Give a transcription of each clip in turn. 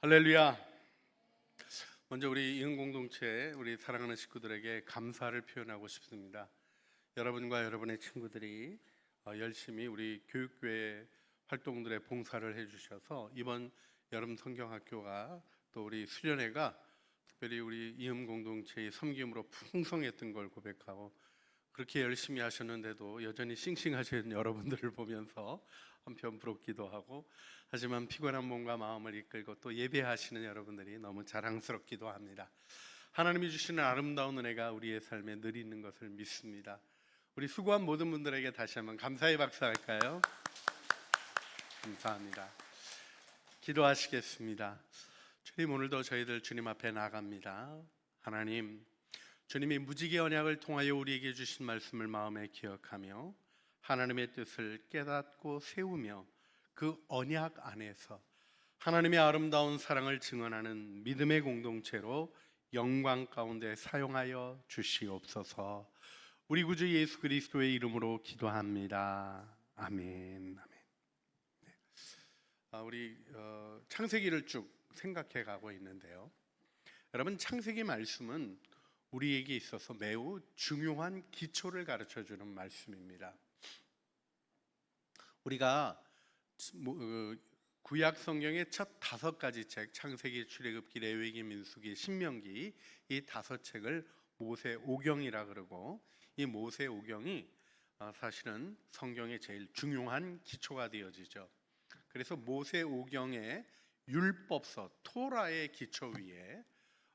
할렐루야. 먼저 우리 이흥 공동체 우리 사랑하는 식구들에게 감사를 표현하고 싶습니다. 여러분과 여러분의 친구들이 열심히 우리 교육교회 활동들에 봉사를 해주셔서 이번 여름 성경학교가 또 우리 수련회가 특별히 우리 이흥 공동체의 섬김으로 풍성했던 걸 고백하고, 그렇게 열심히 하셨는데도 여전히 싱싱하신 여러분들을 보면서 한편 부럽기도 하고, 하지만 피곤한 몸과 마음을 이끌고 또 예배하시는 여러분들이 너무 자랑스럽기도 합니다. 하나님이 주시는 아름다운 은혜가 우리의 삶에 늘 있는 것을 믿습니다. 우리 수고한 모든 분들에게 다시 한번 감사의 박수 할까요? 감사합니다. 기도하시겠습니다. 주님, 오늘도 저희들 주님 앞에 나갑니다. 하나님, 주님이 무지개 언약을 통하여 우리에게 주신 말씀을 마음에 기억하며 하나님의 뜻을 깨닫고 세우며 그 언약 안에서 하나님의 아름다운 사랑을 증언하는 믿음의 공동체로 영광 가운데 사용하여 주시옵소서. 우리 구주 예수 그리스도의 이름으로 기도합니다. 아멘. 아멘. 네. 우리 창세기를 쭉 생각해 가고 있는데요. 여러분, 창세기 말씀은 우리에게 있어서 매우 중요한 기초를 가르쳐주는 말씀입니다. 우리가 구약 성경의 첫 5가지 책, 창세기, 출애굽기, 레위기, 민수기, 신명기, 이 5책을 모세오경이라 그러고, 이 모세오경이 사실은 성경의 제일 중요한 기초가 되어지죠. 그래서 모세오경의 율법서, 토라의 기초 위에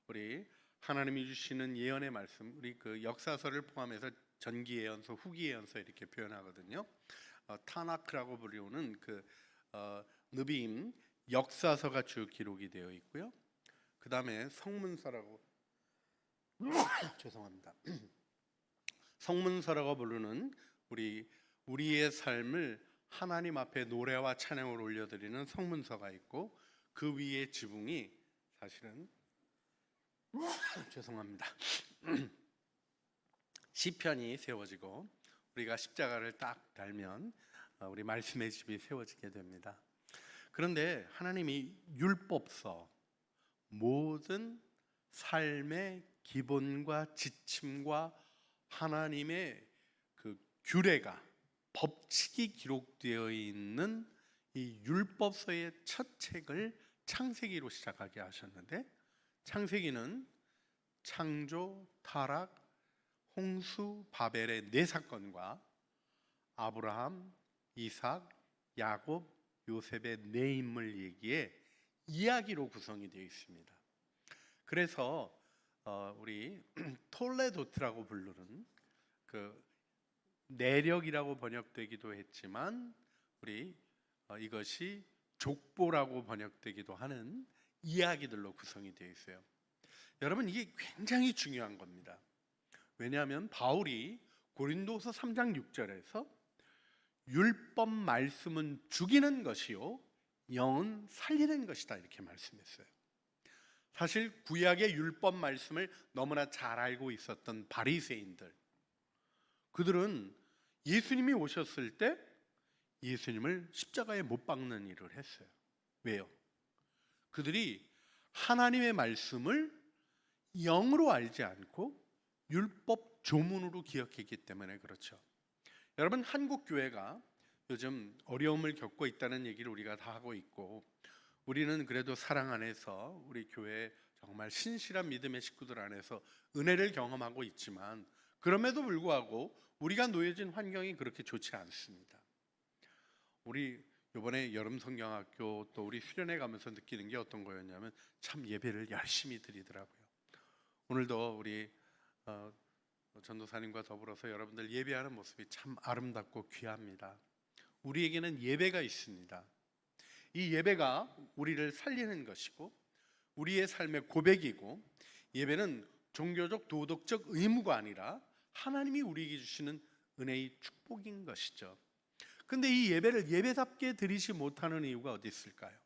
우리 하나님이 주시는 예언의 말씀, 우리 그 역사서를 포함해서 전기 예언서, 후기 예언서 이렇게 표현하거든요. 타나크라고 부르는 그 느비임 역사서가 쭉 기록이 되어 있고요. 그 다음에 성문서라고 죄송합니다. 성문서라고 부르는 우리의 삶을 하나님 앞에 노래와 찬양을 올려드리는 성문서가 있고, 그 위에 지붕이 사실은 죄송합니다. 시편이 세워지고, 우리가 십자가를 딱 달면 우리 말씀의 집이 세워지게 됩니다. 그런데 하나님이 율법서, 모든 삶의 기본과 지침과 하나님의 그 규례가, 법칙이 기록되어 있는 이 율법서의 첫 책을 창세기로 시작하게 하셨는데, 창세기는 창조, 타락, 홍수, 바벨의 4사건과 아브라함, 이삭, 야곱, 요셉의 4인물 얘기에 이야기로 구성이 되어 있습니다. 그래서 우리 톨레도트라고 부르는 그 내력이라고 번역되기도 했지만, 우리 이것이 족보라고 번역되기도 하는 이야기들로 구성이 되어 있어요. 여러분, 이게 굉장히 중요한 겁니다. 왜냐하면 바울이 고린도서 3장 6절에서 율법 말씀은 죽이는 것이요 영은 살리는 것이다, 이렇게 말씀했어요. 사실 구약의 율법 말씀을 너무나 잘 알고 있었던 바리새인들, 그들은 예수님이 오셨을 때 예수님을 십자가에 못 박는 일을 했어요. 왜요? 그들이 하나님의 말씀을 영으로 알지 않고 율법 조문으로 기억했기 때문에 그렇죠. 여러분, 한국 교회가 요즘 어려움을 겪고 있다는 얘기를 우리가 다 하고 있고, 우리는 그래도 사랑 안에서 우리 교회 정말 신실한 믿음의 식구들 안에서 은혜를 경험하고 있지만, 그럼에도 불구하고 우리가 놓여진 환경이 그렇게 좋지 않습니다. 우리 이번에 여름 성경학교 또 우리 수련회 가면서 느끼는 게 어떤 거였냐면, 참 예배를 열심히 드리더라고요. 오늘도 우리 전도사님과 더불어서 여러분들 예배하는 모습이 참 아름답고 귀합니다. 우리에게는 예배가 있습니다. 이 예배가 우리를 살리는 것이고 우리의 삶의 고백이고, 예배는 종교적 도덕적 의무가 아니라 하나님이 우리에게 주시는 은혜의 축복인 것이죠. 근데 이 예배를 예배답게 드리지 못하는 이유가 어디 있을까요?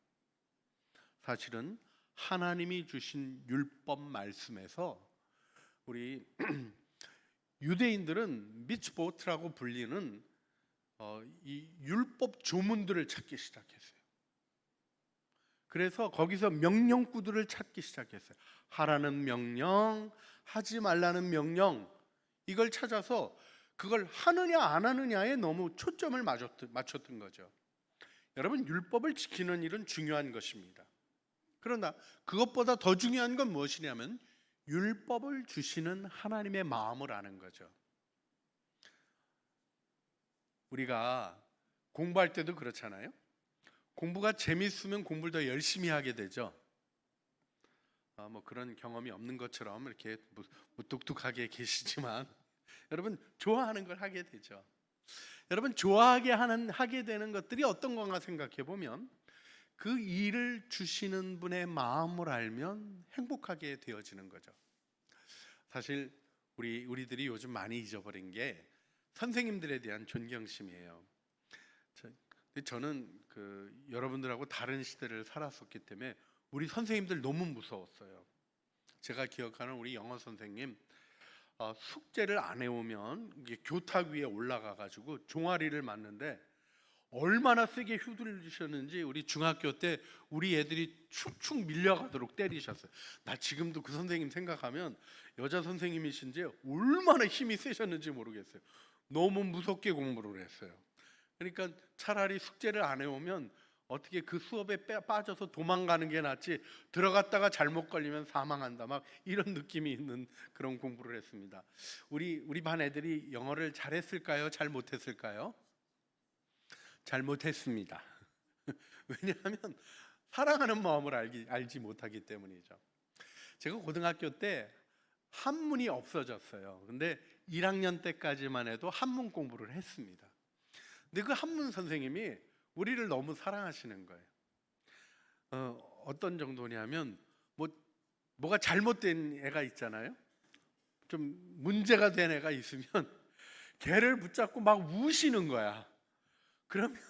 사실은 하나님이 주신 율법 말씀에서 우리 유대인들은 미츠보트라고 불리는 이 율법 조문들을 찾기 시작했어요. 그래서 거기서 명령구들을 찾기 시작했어요. 하라는 명령, 하지 말라는 명령, 이걸 찾아서 그걸 하느냐 안 하느냐에 너무 초점을 맞췄던 거죠. 여러분, 율법을 지키는 일은 중요한 것입니다. 그러나 그것보다 더 중요한 건 무엇이냐면 율법을 주시는 하나님의 마음을 아는 거죠. 우리가 공부할 때도 그렇잖아요. 공부가 재밌으면 공부를 더 열심히 하게 되죠. 뭐 그런 경험이 없는 것처럼 이렇게 무뚝뚝하게 계시지만 여러분, 좋아하는 걸 하게 되죠. 여러분, 하게 되는 것들이 어떤 건가 생각해 보면 그 일을 주시는 분의 마음을 알면 행복하게 되어지는 거죠. 사실 우리들이 요즘 많이 잊어버린 게 선생님들에 대한 존경심이에요. 저는 여러분들하고 다른 시대를 살았었기 때문에 우리 선생님들 너무 무서웠어요. 제가 기억하는 우리 영어 선생님, 숙제를 안 해오면 이게 교탁 위에 올라가 가지고 종아리를 맞는데 얼마나 세게 휘둘리셨는지 우리 중학교 때 우리 애들이 축축 밀려가도록 때리셨어요. 나 지금도 그 선생님 생각하면 여자 선생님이신지 얼마나 힘이 세셨는지 모르겠어요. 너무 무섭게 공부를 했어요. 그러니까 차라리 숙제를 안 해오면 어떻게 그 수업에 빠져서 도망가는 게 낫지, 들어갔다가 잘못 걸리면 사망한다, 막 이런 느낌이 있는 그런 공부를 했습니다. 우리 반 애들이 영어를 잘했을까요? 잘 못했을까요? 잘 못했습니다. 왜냐하면 사랑하는 마음을 알지 못하기 때문이죠. 제가 고등학교 때 한문이 없어졌어요. 근데 1학년 때까지만 해도 한문 공부를 했습니다. 근데 그 한문 선생님이 우리를 너무 사랑하시는 거예요. 어떤 정도냐면 뭐가 잘못된 애가 있잖아요. 좀 문제가 된 애가 있으면 걔를 붙잡고 막 우시는 거야. 그러면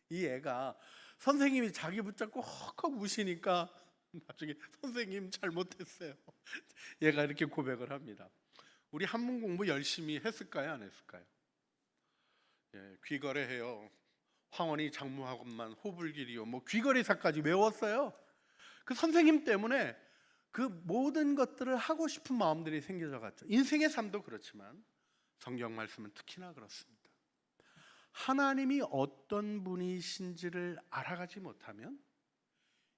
이 애가 선생님이 자기 붙잡고 헉헉 우시니까 나중에 선생님 잘못했어요. 얘가 이렇게 고백을 합니다. 우리 한문 공부 열심히 했을까요? 안 했을까요? 예, 귀거래해요. 황원이 장무학원만 호불길이요. 뭐 귀거래사까지 외웠어요. 그 선생님 때문에 그 모든 것들을 하고 싶은 마음들이 생겨져 갔죠. 인생의 삶도 그렇지만 성경 말씀은 특히나 그렇습니다. 하나님이 어떤 분이신지를 알아가지 못하면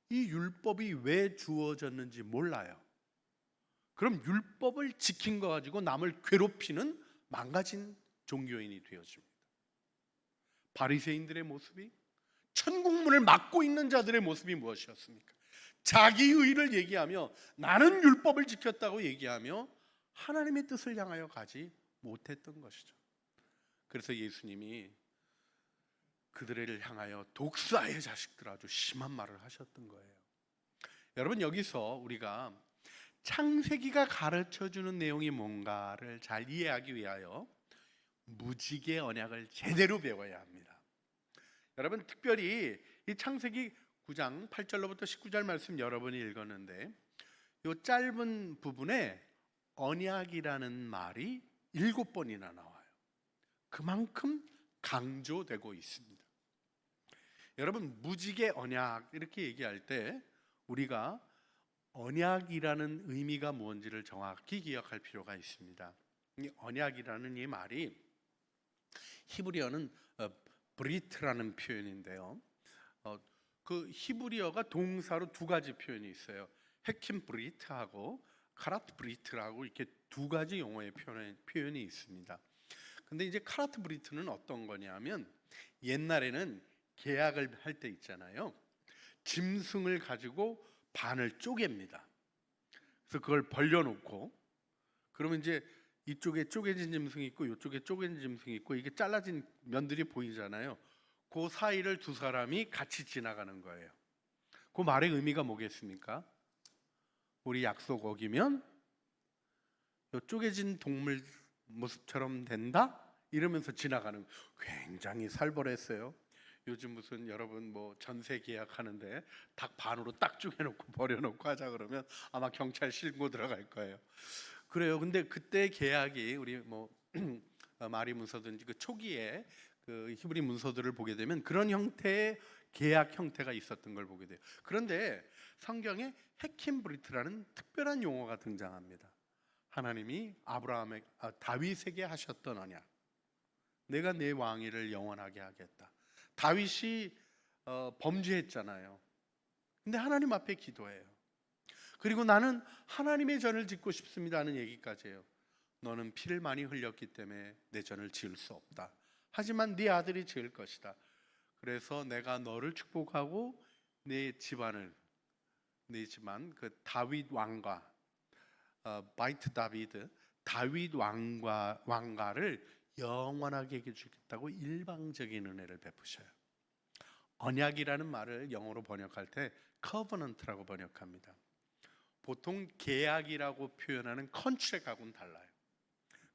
이 율법이 왜 주어졌는지 몰라요. 그럼 율법을 지킨 거 가지고 남을 괴롭히는 망가진 종교인이 되어집니다. 바리새인들의 모습이, 천국문을 막고 있는 자들의 모습이 무엇이었습니까? 자기 의를 얘기하며 나는 율법을 지켰다고 얘기하며 하나님의 뜻을 향하여 가지 못했던 것이죠. 그래서 예수님이 그들을 향하여 독사의 자식들, 아주 심한 말을 하셨던 거예요. 여러분, 여기서 우리가 창세기가 가르쳐주는 내용이 뭔가를 잘 이해하기 위하여 무지개 언약을 제대로 배워야 합니다. 여러분, 특별히 이 창세기 9장 8절로부터 19절 말씀 여러분이 읽었는데 이 짧은 부분에 언약이라는 말이 7번이나 나와요. 그만큼 강조되고 있습니다. 여러분, 무지개 언약 이렇게 얘기할 때 우리가 언약이라는 의미가 뭔지를 정확히 기억할 필요가 있습니다. 이 언약이라는 이 말이 히브리어는 브리트라는 표현인데요. 그 히브리어가 동사로 두 가지 표현이 있어요. 헤킴 브리트하고 카라트 브리트라고 이렇게 두 가지 용어의 표현이 있습니다. 근데 이제 카라트 브리트는 어떤 거냐면 옛날에는 계약을 할 때 있잖아요. 짐승을 가지고 반을 쪼갭니다. 그래서 그걸 벌려놓고 그러면 이제 이쪽에 쪼개진 짐승이 있고 이쪽에 쪼개진 짐승이 있고 이게 잘라진 면들이 보이잖아요. 그 사이를 두 사람이 같이 지나가는 거예요. 그 말의 의미가 뭐겠습니까? 우리 약속 어기면 이 쪼개진 동물 모습처럼 된다? 이러면서 지나가는, 굉장히 살벌했어요. 요즘 무슨 여러분 뭐 전세 계약하는데 닭 반으로 딱 쪼개놓고 버려놓고 하자 그러면 아마 경찰 신고 들어갈 거예요. 그래요. 근데 그때 계약이 우리 뭐 마리 문서든지 그 초기에 그 히브리 문서들을 보게 되면 그런 형태의 계약 형태가 있었던 걸 보게 돼요. 그런데 성경에 헤킴브리트라는 특별한 용어가 등장합니다. 하나님이 다윗에게 하셨던 언약, 내가 내 왕위를 영원하게 하겠다. 다윗이 범죄했잖아요. 근데 하나님 앞에 기도해요. 그리고 나는 하나님의 전을 짓고 싶습니다 하는 얘기까지 해요. 너는 피를 많이 흘렸기 때문에 내 전을 지을 수 없다. 하지만 네 아들이 지을 것이다. 그래서 내가 너를 축복하고 네 집안 그 다윗 왕과 바이트 다윗 왕가를 영원하게 해주겠다고 일방적인 은혜를 베푸셔요. 언약이라는 말을 영어로 번역할 때 covenant라고 번역합니다. 보통 계약이라고 표현하는 컨트랙하고는 달라요.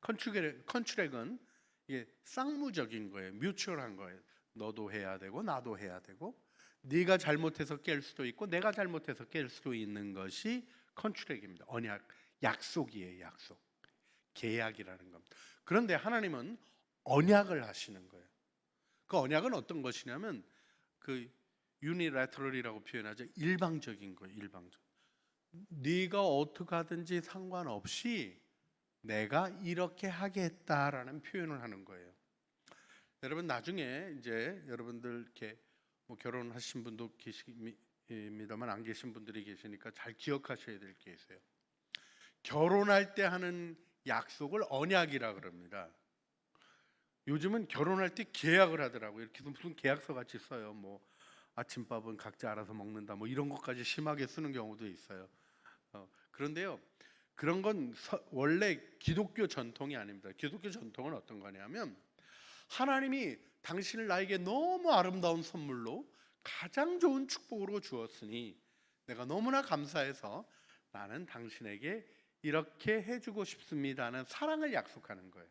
컨트랙은 이게 쌍무적인 거예요. 뮤추얼한 거예요. 너도 해야 되고 나도 해야 되고, 네가 잘못해서 깰 수도 있고 내가 잘못해서 깰 수도 있는 것이 컨트랙입니다. 언약, 약속이에요. 약속, 계약이라는 겁니다. 그런데 하나님은 언약을 하시는 거예요. 그 언약은 어떤 것이냐면 그 유니래터럴이라고 표현하죠. 일방적인 거예요. 일방적. 네가 어떻게 하든지 상관없이 내가 이렇게 하겠다라는 표현을 하는 거예요. 여러분, 나중에 이제 여러분들 이렇게 뭐 결혼하신 분도 계십니다만 안 계신 분들이 계시니까 잘 기억하셔야 될 게 있어요. 결혼할 때 하는 약속을 언약이라 그럽니다. 요즘은 결혼할 때 계약을 하더라고요. 이렇게 무슨 계약서 같이 써요. 뭐 아침밥은 각자 알아서 먹는다, 뭐 이런 것까지 심하게 쓰는 경우도 있어요. 그런데요, 그런 건 원래 기독교 전통이 아닙니다. 기독교 전통은 어떤 거냐면 하나님이 당신을 나에게 너무 아름다운 선물로 가장 좋은 축복으로 주었으니 내가 너무나 감사해서 나는 당신에게 이렇게 해주고 싶습니다는 사랑을 약속하는 거예요.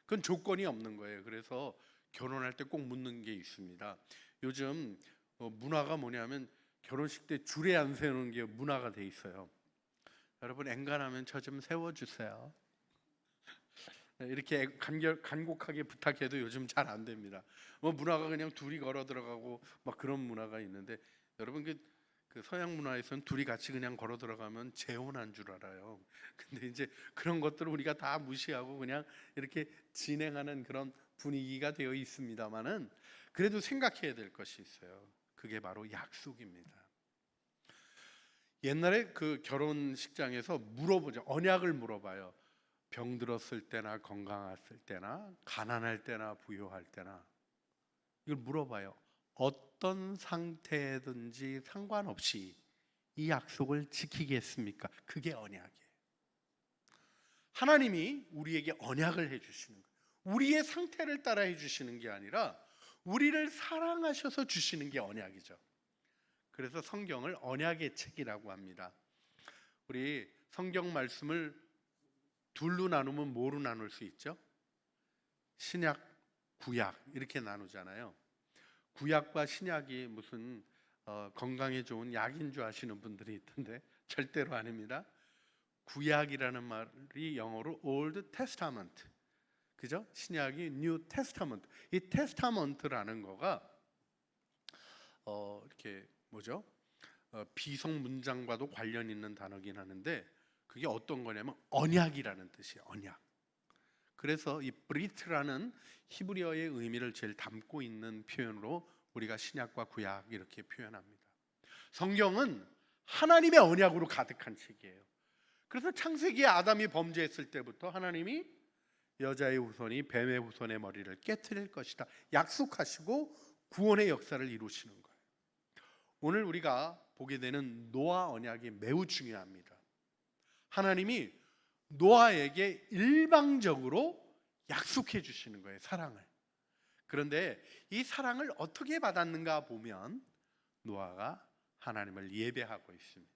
그건 조건이 없는 거예요. 그래서 결혼할 때 꼭 묻는 게 있습니다. 요즘 문화가 뭐냐면 결혼식 때 줄에 안 세우는 게 문화가 돼 있어요. 여러분, 엔간하면 저 좀 세워주세요. 이렇게 간곡하게 부탁해도 요즘 잘 안 됩니다. 뭐 문화가 그냥 둘이 걸어 들어가고 막 그런 문화가 있는데, 여러분 그 서양 문화에서는 둘이 같이 그냥 걸어 들어가면 재혼한 줄 알아요. 근데 이제 그런 것들을 우리가 다 무시하고 그냥 이렇게 진행하는 그런 분위기가 되어 있습니다만은, 그래도 생각해야 될 것이 있어요. 그게 바로 약속입니다. 옛날에 그 결혼식장에서 물어보죠. 언약을 물어봐요. 병들었을 때나 건강했을 때나 가난할 때나 부유할 때나 이걸 물어봐요. 어떤 상태든지 상관없이 이 약속을 지키겠습니까? 그게 언약이에요. 하나님이 우리에게 언약을 해주시는 거예요. 우리의 상태를 따라 해주시는 게 아니라 우리를 사랑하셔서 주시는 게 언약이죠. 그래서 성경을 언약의 책이라고 합니다. 우리 성경 말씀을 둘로 나누면 뭐로 나눌 수 있죠? 신약, 구약 이렇게 나누잖아요. 구약과 신약이 무슨 건강에 좋은 약인 줄 아시는 분들이 있던데 절대로 아닙니다. 구약이라는 말이 영어로 Old Testament, 그죠? 신약이 New Testament. 이 테스타먼트라는 거가 이렇게 뭐죠? 비속 문장과도 관련 있는 단어긴 하는데 그게 어떤 거냐면 언약이라는 뜻이에요. 언약. 그래서 이 브리트라는 히브리어의 의미를 제일 담고 있는 표현으로 우리가 신약과 구약 이렇게 표현합니다. 성경은 하나님의 언약으로 가득한 책이에요. 그래서 창세기에 아담이 범죄했을 때부터 하나님이 여자의 후손이 뱀의 후손의 머리를 깨트릴 것이다 약속하시고 구원의 역사를 이루시는 거예요. 오늘 우리가 보게 되는 노아 언약이 매우 중요합니다. 하나님이 노아에게 일방적으로 약속해 주시는 거예요, 사랑을. 그런데 이 사랑을 어떻게 받았는가 보면 노아가 하나님을 예배하고 있습니다.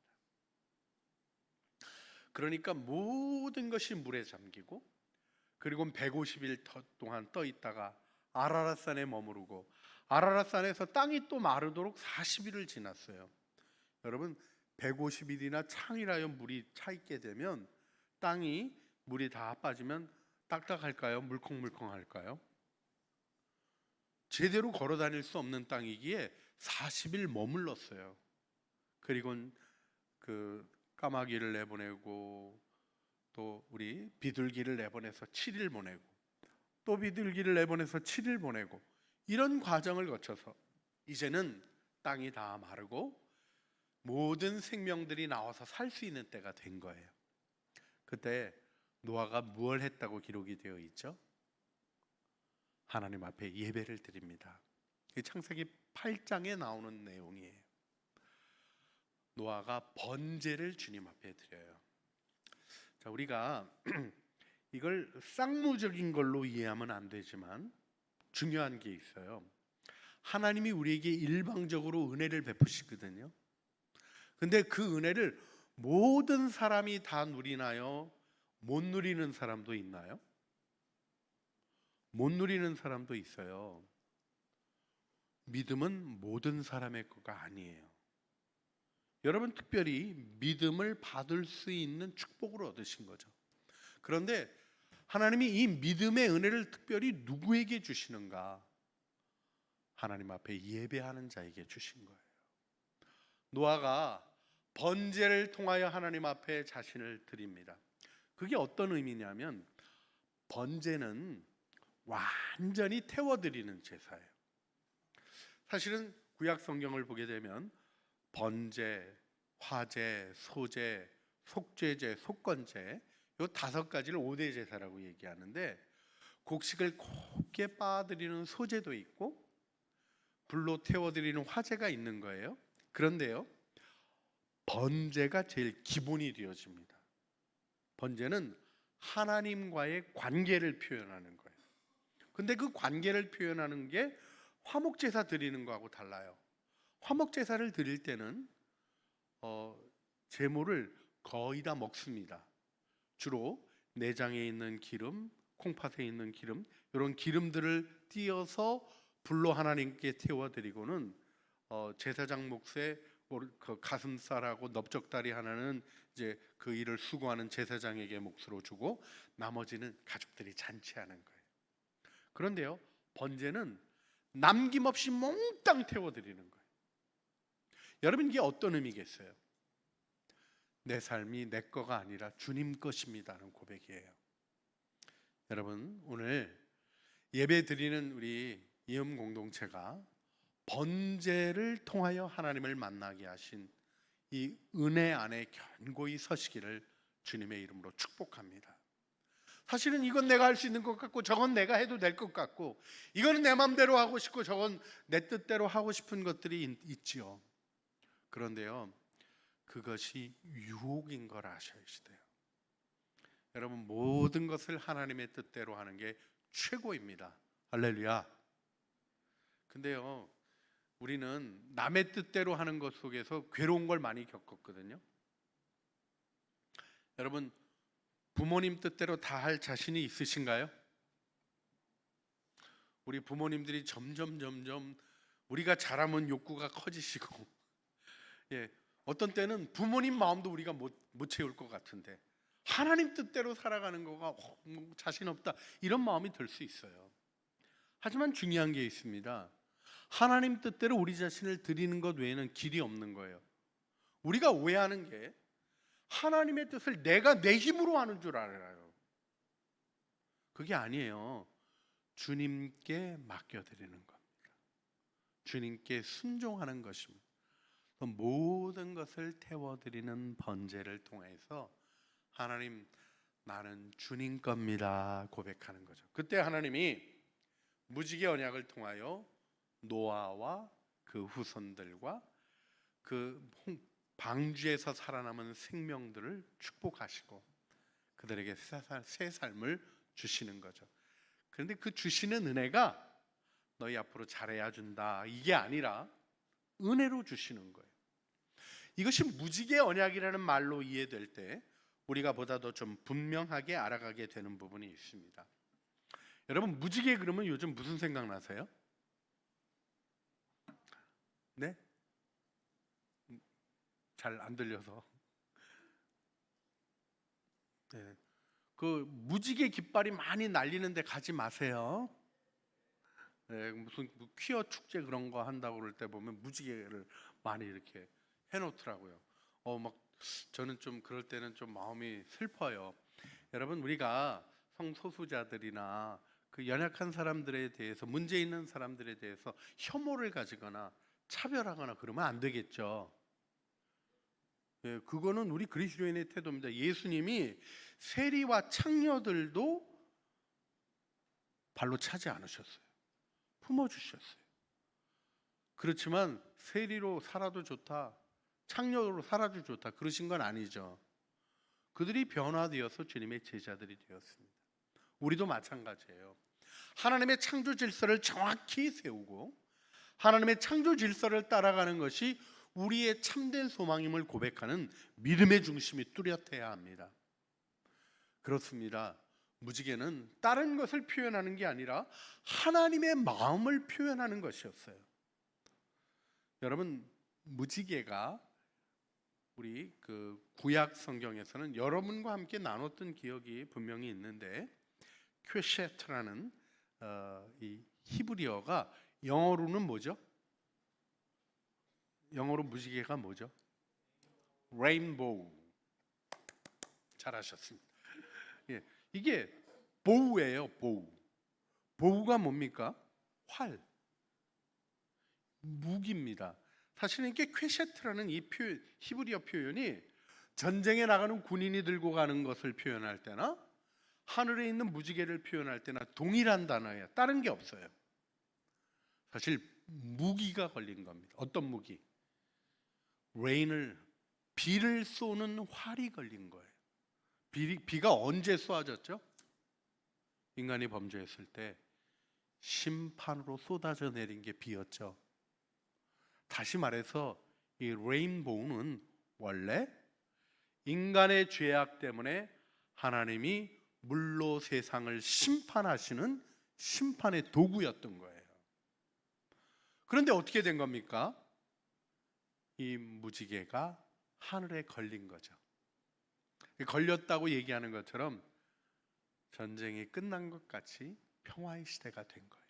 그러니까 모든 것이 물에 잠기고, 그리고 150일 동안 떠 있다가 아라랏산에 머무르고, 아라랏산에서 땅이 또 마르도록 40일을 지났어요. 여러분, 150일이나 창이라여 물이 차 있게 되면 땅이 물이 다 빠지면 딱딱할까요? 물컹물컹할까요? 제대로 걸어 다닐 수 없는 땅이기에 40일 머물렀어요. 그리고 그 까마귀를 내보내고 또 우리 비둘기를 내보내서 7일 보내고 또 비둘기를 내보내서 7일 보내고 이런 과정을 거쳐서 이제는 땅이 다 마르고 모든 생명들이 나와서 살 수 있는 때가 된 거예요. 그때 노아가 무엇을 했다고 기록이 되어 있죠? 하나님 앞에 예배를 드립니다. 창세기 8장에 나오는 내용이에요. 노아가 번제를 주님 앞에 드려요. 자, 우리가 이걸 쌍무적인 걸로 이해하면 안 되지만 중요한 게 있어요. 하나님이 우리에게 일방적으로 은혜를 베푸시거든요. 근데 그 은혜를 모든 사람이 다 누리나요? 못 누리는 사람도 있나요? 못 누리는 사람도 있어요. 믿음은 모든 사람의 거가 아니에요. 여러분 특별히 믿음을 받을 수 있는 축복을 얻으신 거죠. 그런데 하나님이 이 믿음의 은혜를 특별히 누구에게 주시는가? 하나님 앞에 예배하는 자에게 주신 거예요. 노아가 번제를 통하여 하나님 앞에 자신을 드립니다. 그게 어떤 의미냐면 번제는 완전히 태워드리는 제사예요. 사실은 구약 성경을 보게 되면 번제, 화제, 소제, 속죄제, 속건제 이 5가지를 5대 제사라고 얘기하는데 곡식을 곱게 빻아드리는 소제도 있고 불로 태워드리는 화제가 있는 거예요. 그런데요, 번제가 제일 기본이 되어집니다. 번제는 하나님과의 관계를 표현하는 거예요. 근데 그 관계를 표현하는 게 화목제사 드리는 거하고 달라요. 화목제사를 드릴 때는 제물을 거의 다 먹습니다. 주로 내장에 있는 기름, 콩팥에 있는 기름, 이런 기름들을 띄어서 불로 하나님께 태워드리고는 제사장 몫의 그 가슴살하고 넓적다리 하나는 이제 그 일을 수고하는 제사장에게 몫으로 주고 나머지는 가족들이 잔치하는 거예요. 그런데요, 번제는 남김없이 몽땅 태워드리는 거예요. 여러분 이게 어떤 의미겠어요? 내 삶이 내 거가 아니라 주님 것입니다는 고백이에요. 여러분 오늘 예배 드리는 우리 이음 공동체가 번제를 통하여 하나님을 만나게 하신 이 은혜 안에 견고히 서시기를 주님의 이름으로 축복합니다. 사실은 이건 내가 할 수 있는 것 같고 저건 내가 해도 될 것 같고 이거는 내 마음대로 하고 싶고 저건 내 뜻대로 하고 싶은 것들이 있지요. 그런데요, 그것이 유혹인 걸 아셔야 돼요. 여러분 모든 것을 하나님의 뜻대로 하는 게 최고입니다. 할렐루야. 근데요, 우리는 남의 뜻대로 하는 것 속에서 괴로운 걸 많이 겪었거든요. 여러분 부모님 뜻대로 다 할 자신이 있으신가요? 우리 부모님들이 점점 우리가 자라면 욕구가 커지시고 어떤 때는 부모님 마음도 우리가 못 채울 것 같은데 하나님 뜻대로 살아가는 거가 자신 없다 이런 마음이 들 수 있어요. 하지만 중요한 게 있습니다. 하나님 뜻대로 우리 자신을 드리는 것 외에는 길이 없는 거예요. 우리가 오해하는 게 하나님의 뜻을 내가 내 힘으로 하는 줄 알아요. 그게 아니에요. 주님께 맡겨드리는 겁니다. 주님께 순종하는 것입니다. 모든 것을 태워드리는 번제를 통해서 하나님 나는 주님 겁니다 고백하는 거죠. 그때 하나님이 무지개 언약을 통하여 노아와 그 후손들과 그 방주에서 살아남은 생명들을 축복하시고 그들에게 새 삶을 주시는 거죠. 그런데 그 주시는 은혜가 너희 앞으로 잘해야 준다 이게 아니라 은혜로 주시는 거예요. 이것이 무지개 언약이라는 말로 이해될 때 우리가 보다 더 좀 분명하게 알아가게 되는 부분이 있습니다. 여러분 무지개 그러면 요즘 무슨 생각 나세요? 네? 잘 안 들려서. 네. 그 무지개 깃발이 많이 날리는데 가지 마세요. 무슨 퀴어 축제 그런 거 한다고 그럴 때 보면 무지개를 많이 이렇게 해놓더라고요. 막 저는 좀 그럴 때는 좀 마음이 슬퍼요. 여러분, 우리가 성소수자들이나 그 연약한 사람들에 대해서, 문제 있는 사람들에 대해서 혐오를 가지거나 차별하거나 그러면 안 되겠죠. 그거는 우리 그리스도인의 태도입니다. 예수님이 세리와 창녀들도 발로 차지 않으셨어요. 품어주셨어요. 그렇지만 세리로 살아도 좋다, 창녀로 살아도 좋다, 그러신 건 아니죠. 그들이 변화되어서 주님의 제자들이 되었습니다. 우리도 마찬가지예요. 하나님의 창조 질서를 정확히 세우고 하나님의 창조 질서를 따라가는 것이 우리의 참된 소망임을 고백하는 믿음의 중심이 뚜렷해야 합니다. 그렇습니다. 무지개는 다른 것을 표현하는 게 아니라 하나님의 마음을 표현하는 것이었어요. 여러분, 무지개가 우리 그 구약 성경에서는 여러분과 함께 나눴던 기억이 분명히 있는데, 퀘셰트라는 이 히브리어가 영어로는 뭐죠? 영어로 무지개가 뭐죠? 레인보우. 잘하셨습니다. 예, 이게 보우예요. 보우. 보우가 뭡니까? 활, 무기입니다. 사실은 이게 퀘셰트라는 이 표현, 히브리어 표현이 전쟁에 나가는 군인이 들고 가는 것을 표현할 때나 하늘에 있는 무지개를 표현할 때나 동일한 단어예요. 다른 게 없어요. 사실 무기가 걸린 겁니다. 어떤 무기? 비를 쏘는 활이 걸린 거예요. 비가 언제 쏘아졌죠? 인간이 범죄했을 때 심판으로 쏟아져 내린 게 비였죠. 다시 말해서 이 레인보우는 원래 인간의 죄악 때문에 하나님이 물로 세상을 심판하시는 심판의 도구였던 거예요. 그런데 어떻게 된 겁니까? 이 무지개가 하늘에 걸린 거죠. 걸렸다고 얘기하는 것처럼 전쟁이 끝난 것 같이 평화의 시대가 된 거예요.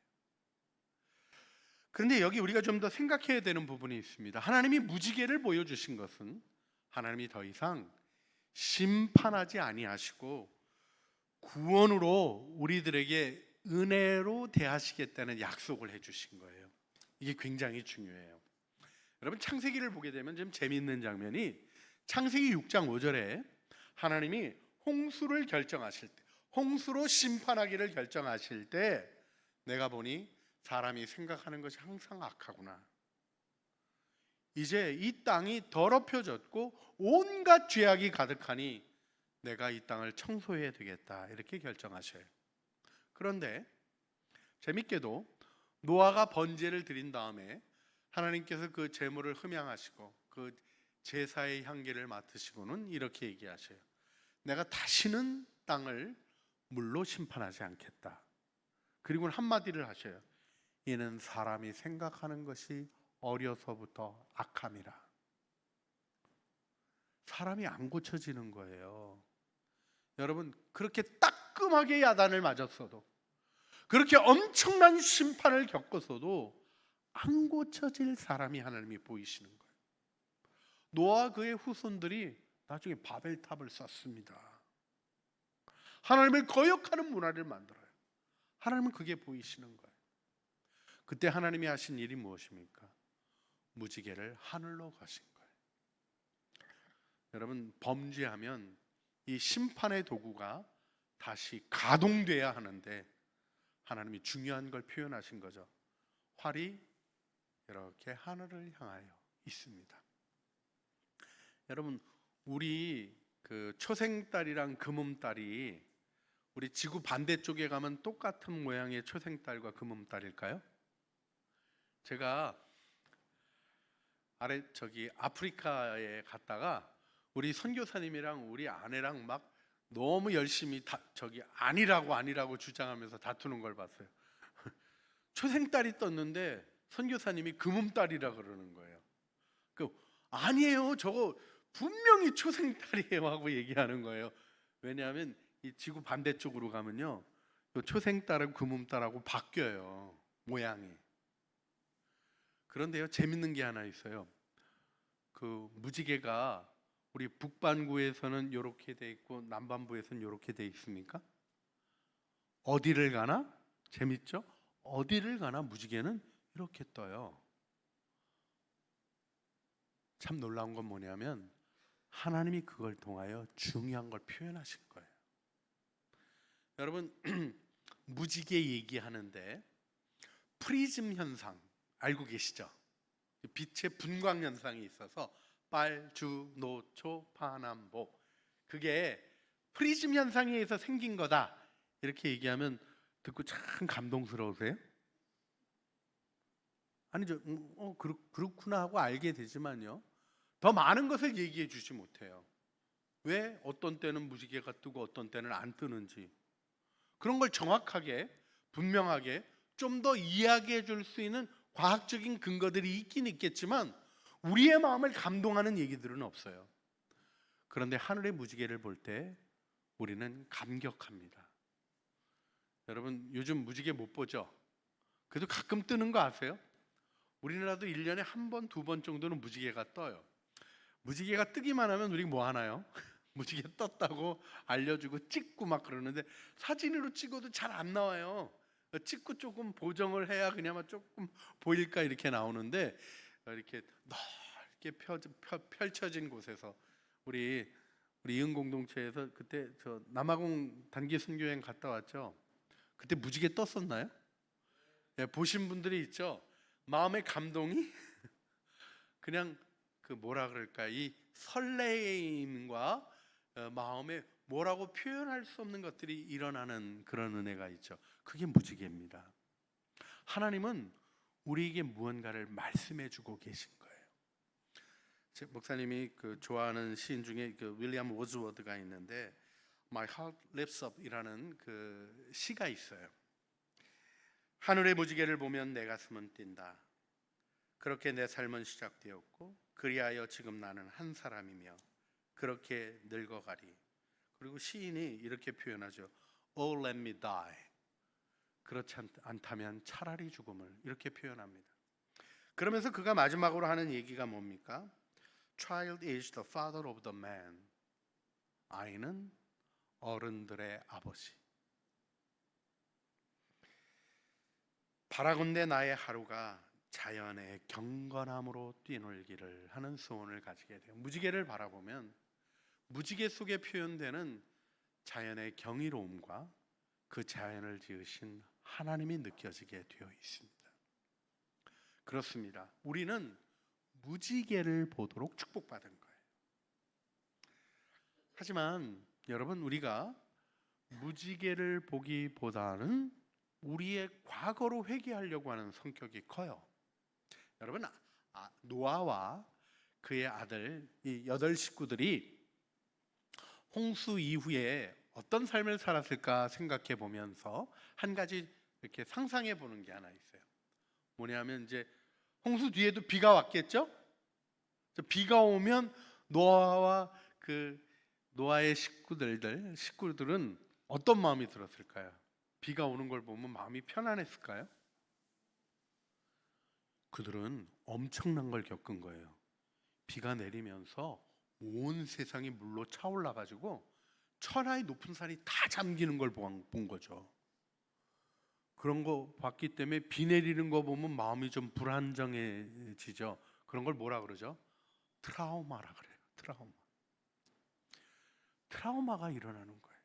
그런데 여기 우리가 좀 더 생각해야 되는 부분이 있습니다. 하나님이 무지개를 보여주신 것은 하나님이 더 이상 심판하지 아니하시고 구원으로 우리들에게 은혜로 대하시겠다는 약속을 해주신 거예요. 이게 굉장히 중요해요. 여러분, 창세기를 보게 되면 좀 재미있는 장면이, 창세기 6장 5절에 하나님이 홍수를 결정하실 때, 홍수로 심판하기를 결정하실 때, 내가 보니 사람이 생각하는 것이 항상 악하구나. 이제 이 땅이 더럽혀졌고 온갖 죄악이 가득하니 내가 이 땅을 청소해야 되겠다, 이렇게 결정하셔요. 그런데 재밌게도 노아가 번제를 드린 다음에 하나님께서 그 제물을 흠양하시고 그 제사의 향기를 맡으시고는 이렇게 얘기하셔요. 내가 다시는 땅을 물로 심판하지 않겠다. 그리고 한마디를 하셔요. 이는 사람이 생각하는 것이 어려서부터 악함이라. 사람이 안 고쳐지는 거예요. 여러분, 그렇게 따끔하게 야단을 맞았어도, 그렇게 엄청난 심판을 겪었어도 안 고쳐질 사람이 하나님이 보이시는 거예요. 노아와 그의 후손들이 나중에 바벨탑을 쌓습니다. 하나님을 거역하는 문화를 만들어요. 하나님은 그게 보이시는 거예요. 그때 하나님이 하신 일이 무엇입니까? 무지개를 하늘로 가신 거예요. 여러분, 범죄하면 이 심판의 도구가 다시 가동돼야 하는데 하나님이 중요한 걸 표현하신 거죠. 활이 이렇게 하늘을 향하여 있습니다. 여러분, 우리 그 초생달이랑 금음달이 우리 지구 반대쪽에 가면 똑같은 모양의 초생달과 금음달일까요? 제가 아프리카에 갔다가 우리 선교사님이랑 우리 아내랑 막 너무 열심히 아니라고 주장하면서 다투는 걸 봤어요. 초생달이 떴는데 선교사님이 금음달이라 그러는 거예요. 아니에요, 저거 분명히 초생달이에요 하고 얘기하는 거예요. 왜냐하면 이 지구 반대쪽으로 가면요, 초생달하고 금음달하고 바뀌어요. 모양이. 그런데요, 재밌는 게 하나 있어요. 그 무지개가 우리 북반구에서는 이렇게 돼 있고 남반부에서는 이렇게 돼 있습니까? 어디를 가나? 재밌죠? 어디를 가나 무지개는 이렇게 떠요. 참 놀라운 건 뭐냐면 하나님이 그걸 통하여 중요한 걸 표현하신 거예요. 여러분, 무지개 얘기하는데 프리즘 현상 알고 계시죠? 빛의 분광 현상이 있어서 빨, 주, 노, 초, 파, 남, 보, 그게 프리즘 현상에 의해서 생긴 거다 이렇게 얘기하면 듣고 참 감동스러우세요? 아니죠. 그렇구나 하고 알게 되지만요, 더 많은 것을 얘기해 주지 못해요. 왜 어떤 때는 무지개가 뜨고 어떤 때는 안 뜨는지, 그런 걸 정확하게 분명하게 좀 더 이야기해 줄 수 있는 과학적인 근거들이 있긴 있겠지만 우리의 마음을 감동하는 얘기들은 없어요. 그런데 하늘의 무지개를 볼 때 우리는 감격합니다. 여러분, 요즘 무지개 못 보죠? 그래도 가끔 뜨는 거 아세요? 우리나라도 1년에 한 번, 두 번 정도는 무지개가 떠요. 무지개가 뜨기만 하면 우리 뭐 하나요? 무지개 떴다고 알려주고 찍고 막 그러는데 사진으로 찍어도 잘 안 나와요. 찍고 조금 보정을 해야 그나마 조금 보일까 이렇게 나오는데, 이렇게 넓게 펼쳐진 곳에서 우리 이은 공동체에서 그때 저 남아공 단기 선교여행 갔다 왔죠. 그때 무지개 떴었나요? 예, 보신 분들이 있죠. 마음의 감동이 그냥 그 뭐라 그럴까, 이 설레임과 마음에 뭐라고 표현할 수 없는 것들이 일어나는 그런 은혜가 있죠. 그게 무지개입니다. 하나님은 우리에게 무언가를 말씀해 주고 계신 거예요. 제 목사님이 그 좋아하는 시인 중에 그 윌리엄 워즈워드가 있는데 My Heart Lifts Up이라는 그 시가 있어요. 하늘의 무지개를 보면 내 가슴은 뛴다. 그렇게 내 삶은 시작되었고 그리하여 지금 나는 한 사람이며 그렇게 늙어가리. 그리고 시인이 이렇게 표현하죠. Oh let me die. 그렇지 않다면 차라리 죽음을, 이렇게 표현합니다. 그러면서 그가 마지막으로 하는 얘기가 뭡니까? Child is the father of the man. 아이는 어른들의 아버지. 바라건대 나의 하루가 자연의 경건함으로 뛰놀기를 하는 소원을 가지게 돼요. 무지개를 바라보면 무지개 속에 표현되는 자연의 경이로움과 그 자연을 지으신 하나님이 느껴지게 되어 있습니다. 그렇습니다. 우리는 무지개를 보도록 축복받은 거예요. 하지만 여러분, 우리가 무지개를 보기보다는 우리의 과거로 회귀하려고 하는 성격이 커요. 여러분, 노아와 그의 아들 이 8 식구들이 홍수 이후에 어떤 삶을 살았을까 생각해 보면서 한 가지 이렇게 상상해 보는 게 하나 있어요. 뭐냐면 이제 홍수 뒤에도 비가 왔겠죠? 비가 오면 노아와 그 노아의 식구들은 어떤 마음이 들었을까요? 비가 오는 걸 보면 마음이 편안했을까요? 그들은 엄청난 걸 겪은 거예요. 비가 내리면서 온 세상이 물로 차올라 가지고 천하의 높은 산이 다 잠기는 걸 본 거죠. 그런 거 봤기 때문에 비 내리는 거 보면 마음이 좀 불안정해지죠. 그런 걸 뭐라 그러죠? 트라우마라 그래요. 트라우마가 일어나는 거예요.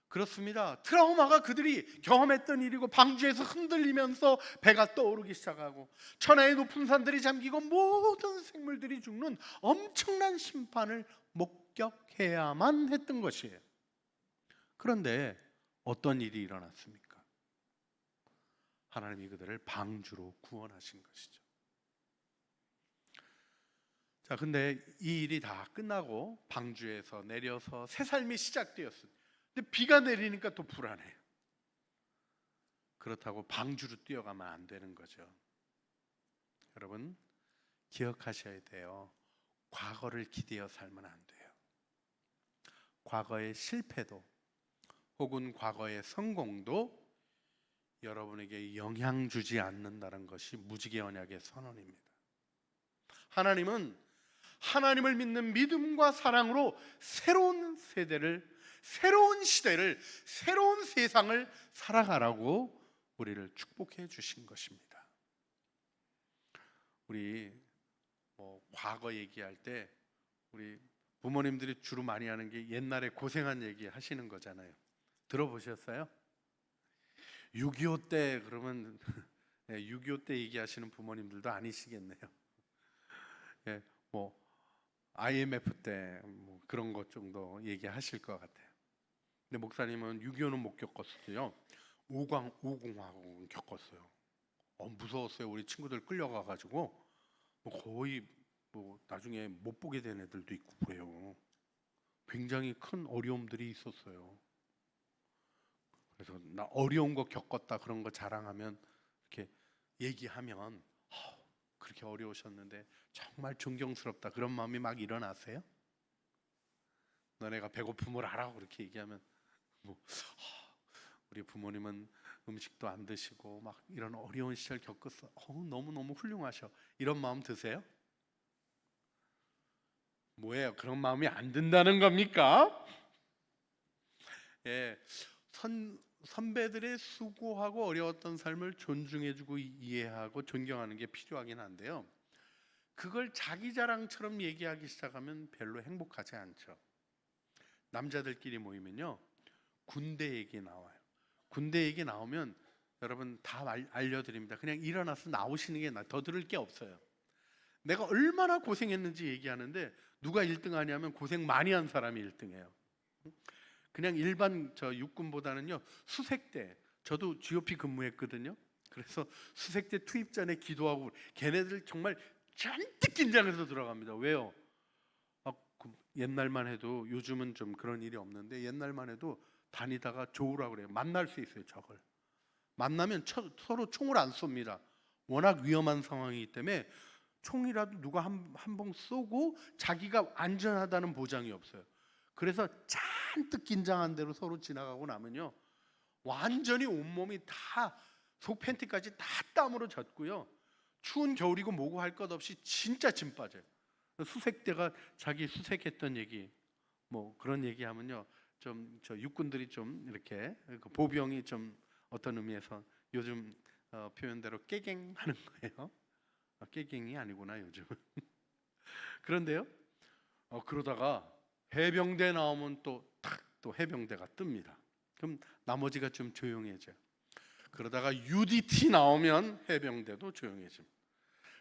그렇습니다. 트라우마가 그들이 경험했던 일이고, 방주에서 흔들리면서 배가 떠오르기 시작하고 천하의 높은 산들이 잠기고 모든 생물들이 죽는 엄청난 심판을 목격해야만 했던 것이에요. 그런데 어떤 일이 일어났습니까? 하나님이 그들을 방주로 구원하신 것이죠. 자, 근데 이 일이 다 끝나고 방주에서 내려서 새 삶이 시작되었습니다. 근데 비가 내리니까 또 불안해요. 그렇다고 방주로 뛰어가면 안 되는 거죠. 여러분, 기억하셔야 돼요. 과거를 기대어 살면 안 돼요. 과거의 실패도 혹은 과거의 성공도 여러분에게 영향 주지 않는다는 것이 무지개 언약의 선언입니다. 하나님은 하나님을 믿는 믿음과 사랑으로 새로운 세대를, 새로운 시대를, 새로운 세상을 살아가라고 우리를 축복해 주신 것입니다. 우리 과거 얘기할 때 우리 부모님들이 주로 많이 하는 게 옛날에 고생한 얘기 하시는 거잖아요. 들어보셨어요? 6.25 때 그러면 6.25 때 얘기하시는 부모님들도 아니시겠네요. 예, 뭐 IMF 때 뭐 그런 것 정도 얘기하실 것 같아요. 근데 목사님은 6.25는 못 겪었어요. 5공화국은 겪었어요. 무서웠어요. 우리 친구들 끌려가가지고 거의 나중에 못 보게 된 애들도 있고 그래요. 굉장히 큰 어려움들이 있었어요. 그래서 나 어려운 거 겪었다 그런 거 자랑하면 이렇게 얘기하면 그렇게 어려우셨는데 정말 존경스럽다 그런 마음이 막 일어나세요? 너네가 배고픔을 알아 그렇게 얘기하면 우리 부모님은 음식도 안 드시고 막 이런 어려운 시절 겪었어. 너무너무 훌륭하셔. 이런 마음 드세요? 뭐예요? 그런 마음이 안 든다는 겁니까? 예, 선배들의 수고하고 어려웠던 삶을 존중해주고 이해하고 존경하는 게 필요하긴 한데요. 그걸 자기 자랑처럼 얘기하기 시작하면 별로 행복하지 않죠. 남자들끼리 모이면요, 군대 얘기 나와요. 군대 얘기 나오면 여러분 다 알려드립니다. 그냥 일어나서 나오시는 게 더 들을 게 없어요. 내가 얼마나 고생했는지 얘기하는데 누가 1등 하냐면 고생 많이 한 사람이 1등해요. 그냥 일반 육군보다는요, 수색대, 저도 GOP 근무했거든요. 그래서 수색대 투입 전에 기도하고 걔네들 정말 잔뜩 긴장해서 들어갑니다. 왜요? 옛날만 해도, 요즘은 좀 그런 일이 없는데 옛날만 해도 다니다가 조우라고 그래요. 만날 수 있어요. 적을 만나면 서로 총을 안 쏩니다. 워낙 위험한 상황이기 때문에 총이라도 누가 한 번 쏘고 자기가 안전하다는 보장이 없어요. 그래서 잔뜩 긴장한 대로 서로 지나가고 나면요, 완전히 온몸이 다 속 팬티까지 다 땀으로 젖고요, 추운 겨울이고 뭐고 할 것 없이 진짜 진 빠져요. 수색대가 자기 수색했던 얘기 뭐 그런 얘기하면요, 좀 육군들이 좀 이렇게 보병이 좀 어떤 의미에서 요즘 표현대로 깨갱하는 거예요. 깨갱이 아니구나 요즘은. 그런데요, 그러다가 해병대 나오면 또 해병대가 뜹니다. 그럼 나머지가 좀 조용해져요. 그러다가 UDT 나오면 해병대도 조용해집니다.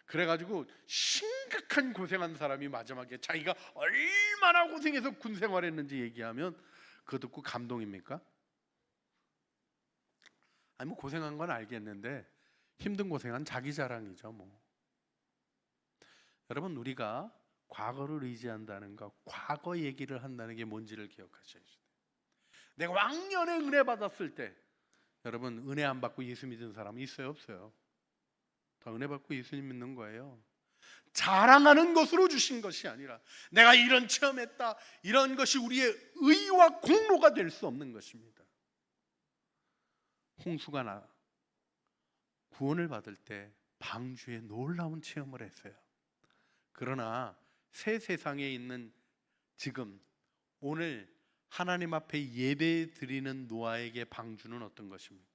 그래가지고 심각한 고생한 사람이 마지막에 자기가 얼마나 고생해서 군 생활했는지 얘기하면 그거 듣고 감동입니까? 아니 뭐 고생한 건 알겠는데 힘든 고생한 자기 자랑이죠 뭐. 여러분, 우리가 과거를 의지한다는 것, 과거 얘기를 한다는 게 뭔지를 기억하셔야 돼요. 내가 왕년에 은혜 받았을 때, 여러분 은혜 안 받고 예수 믿은 사람 있어요 없어요? 다 은혜 받고 예수님 믿는 거예요. 자랑하는 것으로 주신 것이 아니라 내가 이런 체험했다, 이런 것이 우리의 의와 공로가 될 수 없는 것입니다. 홍수가 구원을 받을 때 방주에 놀라운 체험을 했어요. 그러나 새 세상에 있는 지금 오늘 하나님 앞에 예배 드리는 노아에게 방주는 어떤 것입니까?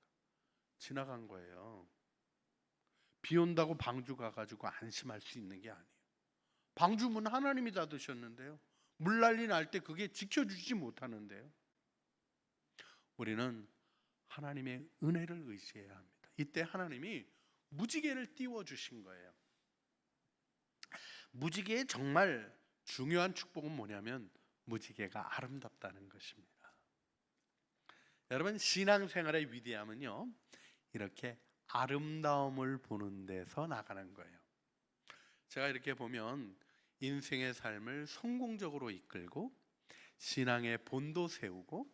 지나간 거예요. 비 온다고 방주 가가지고 안심할 수 있는 게 아니에요. 방주 문 하나님이 닫으셨는데요, 물난리 날 때 그게 지켜주지 못하는데요, 우리는 하나님의 은혜를 의지해야 합니다. 이때 하나님이 무지개를 띄워주신 거예요. 무지개의 정말 중요한 축복은 뭐냐면 무지개가 아름답다는 것입니다. 여러분, 신앙생활의 위대함은요, 이렇게 아름다움을 보는 데서 나가는 거예요. 제가 이렇게 보면 인생의 삶을 성공적으로 이끌고 신앙의 본도 세우고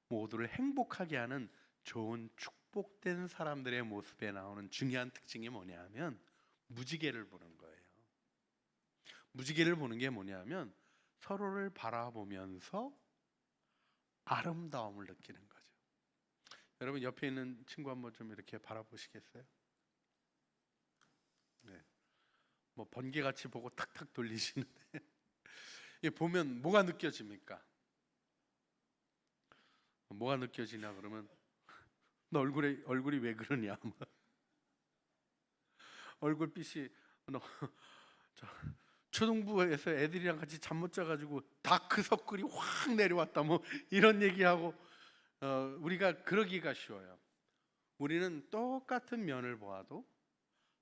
모두를 행복하게 하는 좋은 축복된 사람들의 모습에 나오는 중요한 특징이 뭐냐면 무지개를 보는 거예요. 무지개를 보는 게 뭐냐면 서로를 바라보면서 아름다움을 느끼는 거죠. 여러분 옆에 있는 친구 한번 좀 이렇게 바라보시겠어요? 네. 뭐 번개같이 보고 탁탁 돌리시는데 이 보면 뭐가 느껴집니까? 뭐가 느껴지냐 그러면 너 얼굴이 왜 그러냐? 얼굴빛이 너 저, 초등부에서 애들이랑 같이 잠 못 자가지고 다크 서클이 확 내려왔다 뭐 이런 얘기하고 우리가 그러기가 쉬워요. 우리는 똑같은 면을 보아도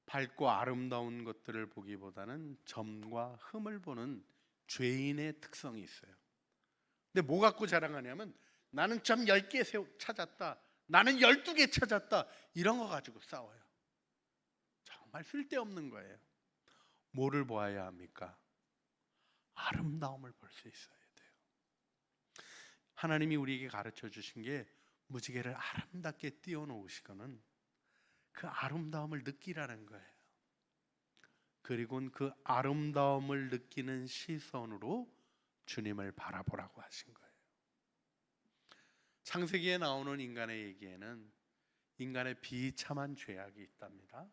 밝고 아름다운 것들을 보기보다는 점과 흠을 보는 죄인의 특성이 있어요. 근데 뭐 갖고 자랑하냐면 나는 점 10개 찾았다, 나는 12개 찾았다, 이런 거 가지고 싸워요. 정말 쓸데없는 거예요. 뭐를 보아야 합니까? 아름다움을 볼 수 있어야 돼요. 하나님이 우리에게 가르쳐 주신 게 무지개를 아름답게 띄워놓으시고는 그 아름다움을 느끼라는 거예요. 그리고 그 아름다움을 느끼는 시선으로 주님을 바라보라고 하신 거예요. 창세기에 나오는 인간의 얘기에는 인간의 비참한 죄악이 있답니다.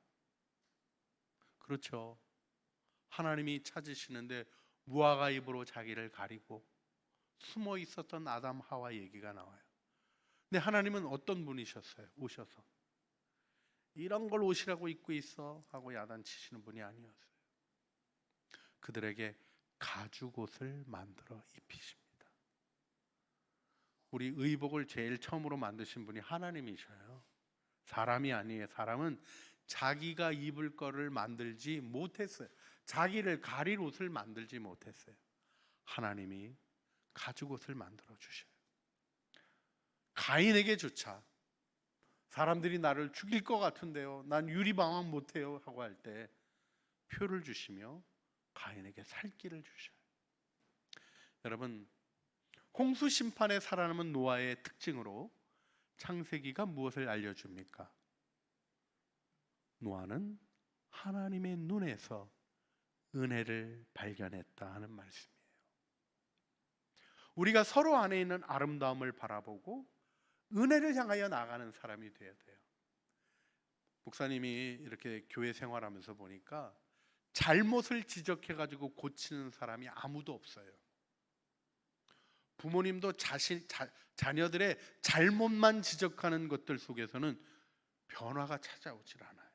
그렇죠. 하나님이 찾으시는데 무화과 잎으로 자기를 가리고 숨어 있었던 아담 하와 얘기가 나와요. 근데 하나님은 어떤 분이셨어요? 오셔서 이런 걸 옷이라고 입고 있어 하고 야단치시는 분이 아니었어요. 그들에게 가죽옷을 만들어 입히십니다. 우리 의복을 제일 처음으로 만드신 분이 하나님이셔요. 사람이 아니에요. 사람은 자기가 입을 거를 만들지 못했어요. 자기를 가릴 옷을 만들지 못했어요. 하나님이 가죽옷을 만들어 주셔요. 가인에게조차 사람들이 나를 죽일 것 같은데요, 난 유리방황 못해요 하고 할 때 표를 주시며 가인에게 살 길을 주셔요. 여러분, 홍수 심판에 살아남은 노아의 특징으로 창세기가 무엇을 알려줍니까? 노아는 하나님의 눈에서 은혜를 발견했다 하는 말씀이에요. 우리가 서로 안에 있는 아름다움을 바라보고 은혜를 향하여 나가는 사람이 되어야 돼요. 목사님이 이렇게 교회 생활하면서 보니까 잘못을 지적해가지고 고치는 사람이 아무도 없어요. 부모님도 자녀들의 잘못만 지적하는 것들 속에서는 변화가 찾아오질 않아요.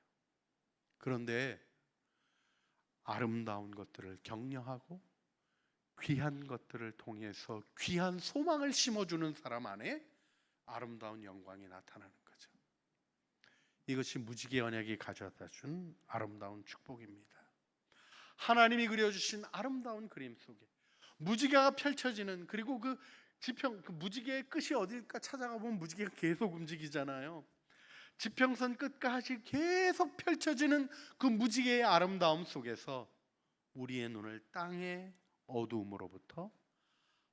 그런데 아름다운 것들을 격려하고 귀한 것들을 통해서 귀한 소망을 심어주는 사람 안에 아름다운 영광이 나타나는 거죠. 이것이 무지개 언약이 가져다 준 아름다운 축복입니다. 하나님이 그려주신 아름다운 그림 속에 무지개가 펼쳐지는, 그리고 그 지평, 그 무지개의 끝이 어딜까 찾아가 보면 무지개가 계속 움직이잖아요. 지평선 끝까지 계속 펼쳐지는 그 무지개의 아름다움 속에서 우리의 눈을 땅의 어두움으로부터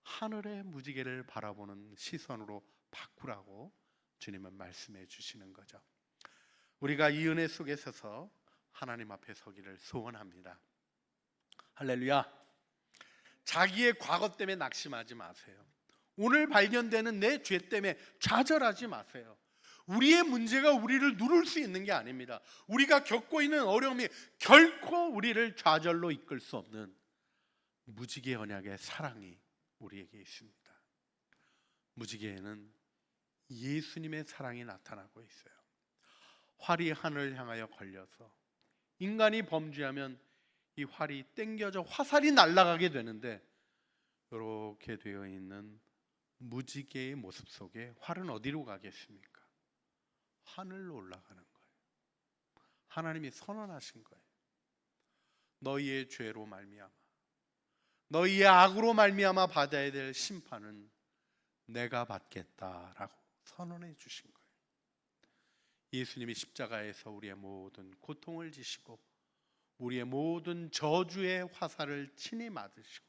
하늘의 무지개를 바라보는 시선으로 바꾸라고 주님은 말씀해 주시는 거죠. 우리가 이 은혜 속에 서서 하나님 앞에 서기를 소원합니다. 할렐루야. 자기의 과거 때문에 낙심하지 마세요. 오늘 발견되는 내 죄 때문에 좌절하지 마세요. 우리의 문제가 우리를 누를 수 있는 게 아닙니다. 우리가 겪고 있는 어려움이 결코 우리를 좌절로 이끌 수 없는 무지개 언약의 사랑이 우리에게 있습니다. 무지개에는 예수님의 사랑이 나타나고 있어요. 활이 하늘을 향하여 걸려서 인간이 범죄하면 이 활이 땡겨져 화살이 날아가게 되는데, 이렇게 되어 있는 무지개의 모습 속에 활은 어디로 가겠습니까? 하늘로 올라가는 거예요. 하나님이 선언하신 거예요. 너희의 죄로 말미암아, 너희의 악으로 말미암아 받아야 될 심판은 내가 받겠다라고 선언해 주신 거예요. 예수님이 십자가에서 우리의 모든 고통을 지시고 우리의 모든 저주의 화살을 친히 맞으시고,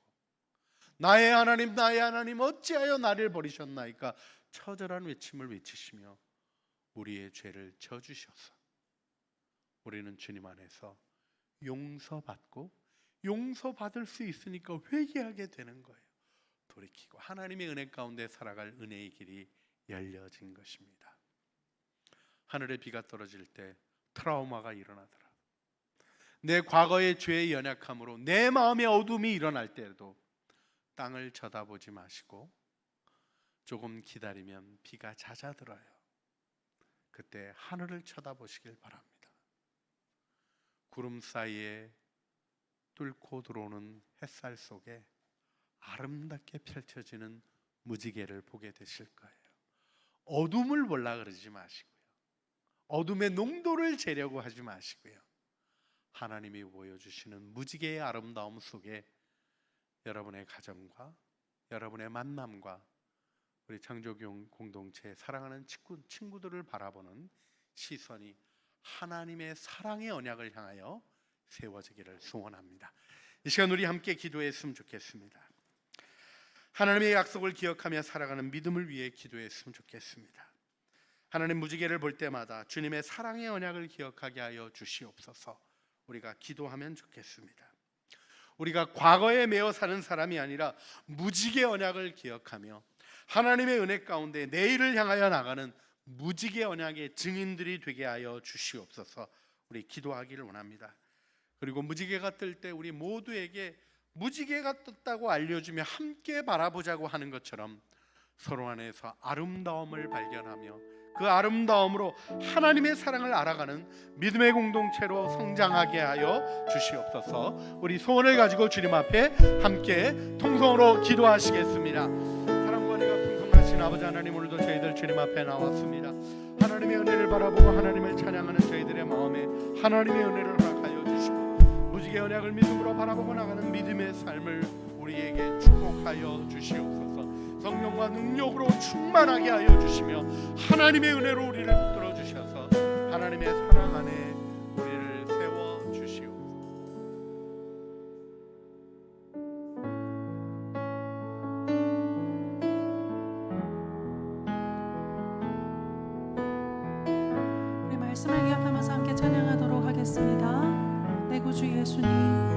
나의 하나님 어찌하여 나를 버리셨나이까 처절한 외침을 외치시며 우리의 죄를 져주셔서 우리는 주님 안에서 용서받고 용서받을 수 있으니까 회개하게 되는 거예요. 돌이키고 하나님의 은혜 가운데 살아갈 은혜의 길이 열려진 것입니다. 하늘에 비가 떨어질 때 트라우마가 일어나더라. 내 과거의 죄의 연약함으로 내 마음의 어둠이 일어날 때에도 땅을 쳐다보지 마시고 조금 기다리면 비가 잦아들어요. 그때 하늘을 쳐다보시길 바랍니다. 구름 사이에 뚫고 들어오는 햇살 속에 아름답게 펼쳐지는 무지개를 보게 되실 거예요. 어둠을 보려 그러지 마시고요. 어둠의 농도를 재려고 하지 마시고요. 하나님이 보여주시는 무지개의 아름다움 속에 여러분의 가정과 여러분의 만남과 우리 창조교 공동체의 사랑하는 친구들을 바라보는 시선이 하나님의 사랑의 언약을 향하여 세워지기를 소원합니다. 이 시간 우리 함께 기도했으면 좋겠습니다. 하나님의 약속을 기억하며 살아가는 믿음을 위해 기도했으면 좋겠습니다. 하나님 무지개를 볼 때마다 주님의 사랑의 언약을 기억하게 하여 주시옵소서. 우리가 기도하면 좋겠습니다. 우리가 과거에 매어 사는 사람이 아니라 무지개 언약을 기억하며 하나님의 은혜 가운데 내일을 향하여 나가는 무지개 언약의 증인들이 되게 하여 주시옵소서. 우리 기도하기를 원합니다. 그리고 무지개가 뜰 때 우리 모두에게 무지개가 떴다고 알려주며 함께 바라보자고 하는 것처럼 서로 안에서 아름다움을 발견하며 그 아름다움으로 하나님의 사랑을 알아가는 믿음의 공동체로 성장하게 하여 주시옵소서. 우리 소원을 가지고 주님 앞에 함께 통성으로 기도하시겠습니다. 사랑과 은혜가 풍성하신 아버지 하나님, 오늘도 저희들 주님 앞에 나왔습니다. 하나님의 은혜를 바라보고 하나님을 찬양하는 저희들의 마음에 하나님의 은혜를 허락하여 주시고 무지개 언약을 믿음으로 바라보고 나가는 믿음의 삶을 우리에게 축복하여 주시옵소서. 성령과 능력으로 충만하게 하여 주시며 하나님의 은혜로 우리를 붙들어 주셔서 하나님의 사랑 안에 우리를 세워 주시옵소서. 우리 말씀을 기억하면서 함께 찬양하도록 하겠습니다. 내 구주 예수님,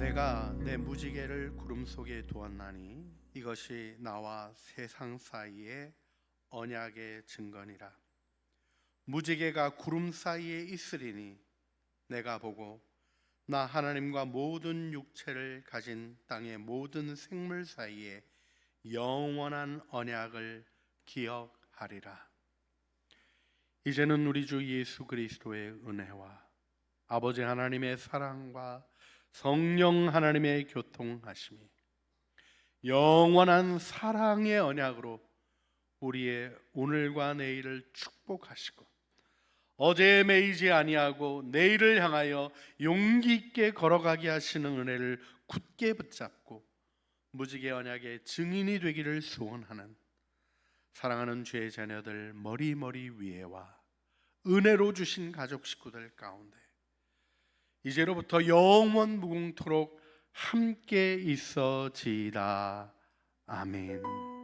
내가 내 무지개를 구름 속에 두었나니 이것이 나와 세상 사이의 언약의 증거니라. 무지개가 구름 사이에 있으리니 내가 보고 나 하나님과 모든 육체를 가진 땅의 모든 생물 사이에 영원한 언약을 기억하리라. 이제는 우리 주 예수 그리스도의 은혜와 아버지 하나님의 사랑과 성령 하나님의 교통하심이 영원한 사랑의 언약으로 우리의 오늘과 내일을 축복하시고 어제에 매이지 아니하고 내일을 향하여 용기 있게 걸어가게 하시는 은혜를 굳게 붙잡고 무지개 언약의 증인이 되기를 소원하는 사랑하는 주의 자녀들 머리머리 위에와 은혜로 주신 가족 식구들 가운데 이제로부터 영원 무궁토록 함께 있어지이다. 아멘.